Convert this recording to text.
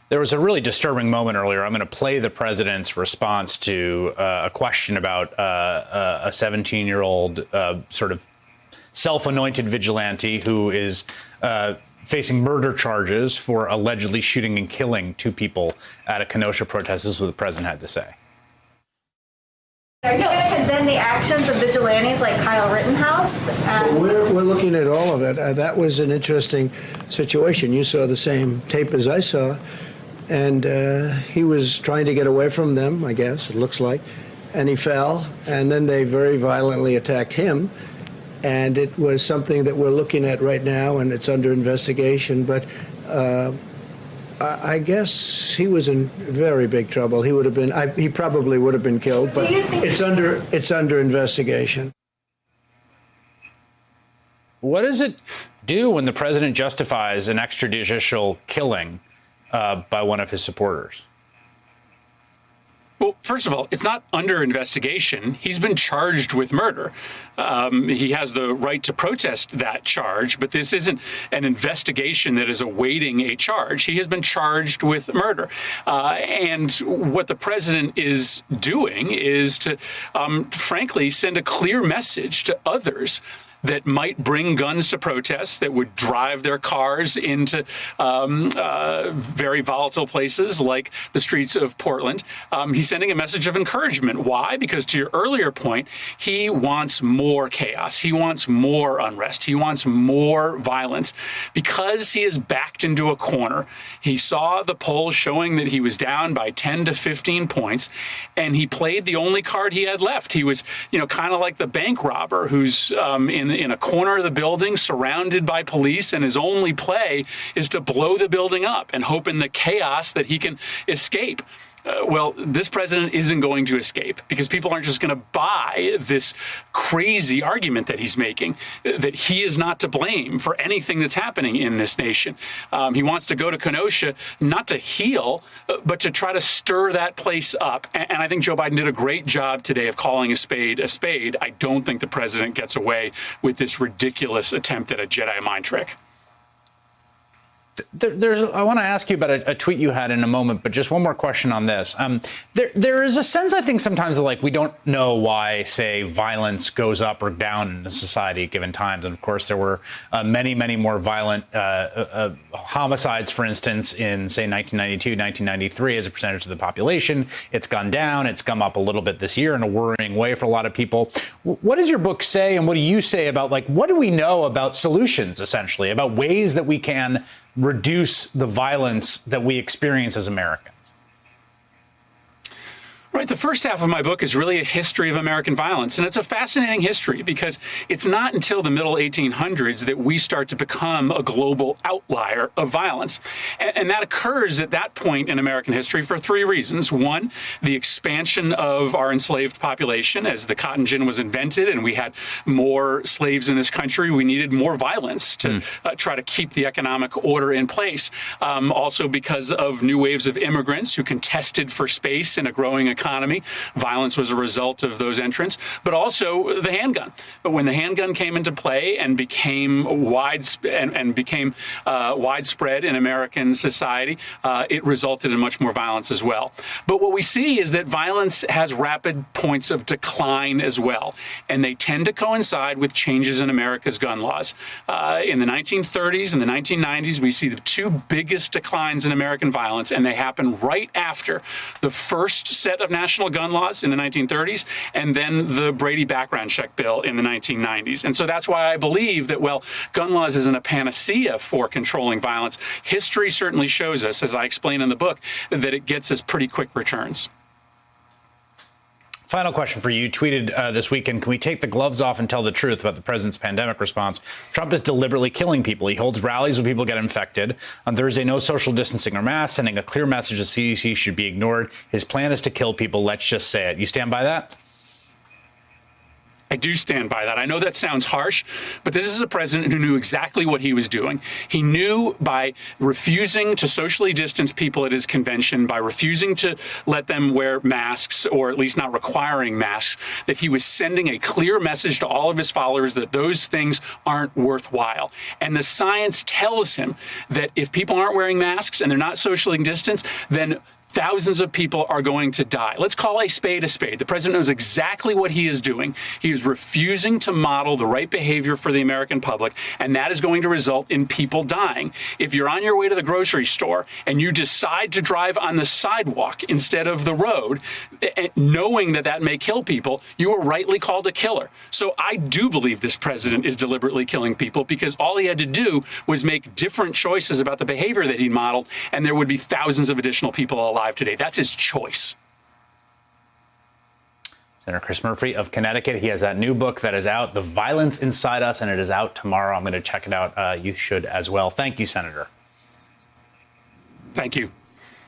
There was a really disturbing moment earlier. I'm going to play the president's response to a question about a 17-year-old sort of self-anointed vigilante who is facing murder charges for allegedly shooting and killing two people at a Kenosha protest. This is what the president had to say. Are you going to condemn the actions of vigilantes like Kyle Rittenhouse? We're looking at all of it. That was an interesting situation. You saw the same tape as I saw. And he was trying to get away from them, I guess, it looks like. And he fell. And then they very violently attacked him. And it was something that we're looking at right now, and it's under investigation. But I guess he was in very big trouble. He would have been. He probably would have been killed. But it's under investigation. What does it do when the president justifies an extrajudicial killing by one of his supporters? Well, first of all, it's not under investigation. He's been charged with murder. He has the right to protest that charge, but this isn't an investigation that is awaiting a charge. He has been charged with murder. And what the president is doing is to, frankly, send a clear message to others that might bring guns to protests, that would drive their cars into very volatile places like the streets of Portland. He's sending a message of encouragement. Why? Because to your earlier point, he wants more chaos. He wants more unrest. He wants more violence. Because he is backed into a corner, he saw the polls showing that he was down by 10 to 15 points, and he played the only card he had left. He was, kind of like the bank robber who's in a corner of the building surrounded by police, and his only play is to blow the building up and hope in the chaos that he can escape. Well, this president isn't going to escape because people aren't just going to buy this crazy argument that he's making, that he is not to blame for anything that's happening in this nation. He wants to go to Kenosha not to heal, but to try to stir that place up. And I think Joe Biden did a great job today of calling a spade a spade. I don't think the president gets away with this ridiculous attempt at a Jedi mind trick. I want to ask you about a tweet you had in a moment, but just one more question on this. There is a sense, I think, sometimes that we don't know why, say, violence goes up or down in a society at given times. And of course, there were many, many more violent homicides, for instance, in, say, 1992, 1993 as a percentage of the population. It's gone down. It's come up a little bit this year in a worrying way for a lot of people. What does your book say, and what do you say about, what do we know about solutions, essentially, about ways that we can reduce the violence that we experience as Americans? Right. The first half of my book is really a history of American violence. And it's a fascinating history because it's not until the middle 1800s that we start to become a global outlier of violence. And that occurs at that point in American history for three reasons. One, the expansion of our enslaved population. As the cotton gin was invented and we had more slaves in this country, we needed more violence to try to keep the economic order in place. Also because of new waves of immigrants who contested for space in a growing economy. Violence was a result of those entrants, but also the handgun. But when the handgun came into play and became widespread in American society, it resulted in much more violence as well. But what we see is that violence has rapid points of decline as well, and they tend to coincide with changes in America's gun laws. In the 1930s and the 1990s, we see the two biggest declines in American violence, and they happen right after the first set of national gun laws in the 1930s, and then the Brady background check bill in the 1990s. And so that's why I believe that, gun laws isn't a panacea for controlling violence. History certainly shows us, as I explain in the book, that it gets us pretty quick returns. Final question for you. You tweeted this weekend, can we take the gloves off and tell the truth about the president's pandemic response? Trump is deliberately killing people. He holds rallies when people get infected. On Thursday, no social distancing or masks, sending a clear message the CDC should be ignored. His plan is to kill people. Let's just say it. You stand by that? I do stand by that. I know that sounds harsh, but this is a president who knew exactly what he was doing. He knew by refusing to socially distance people at his convention, by refusing to let them wear masks, or at least not requiring masks, that he was sending a clear message to all of his followers that those things aren't worthwhile. And the science tells him that if people aren't wearing masks and they're not socially distanced, then thousands of people are going to die. Let's call a spade a spade. The president knows exactly what he is doing. He is refusing to model the right behavior for the American public, and that is going to result in people dying. If you're on your way to the grocery store and you decide to drive on the sidewalk instead of the road, knowing that that may kill people, you are rightly called a killer. So I do believe this president is deliberately killing people, because all he had to do was make different choices about the behavior that he modeled, and there would be thousands of additional people alive today. That's his choice. Senator Chris Murphy of Connecticut. He has that new book that is out, The Violence Inside Us, and it is out tomorrow. I'm going to check it out. You should as well. Thank you, Senator. Thank you.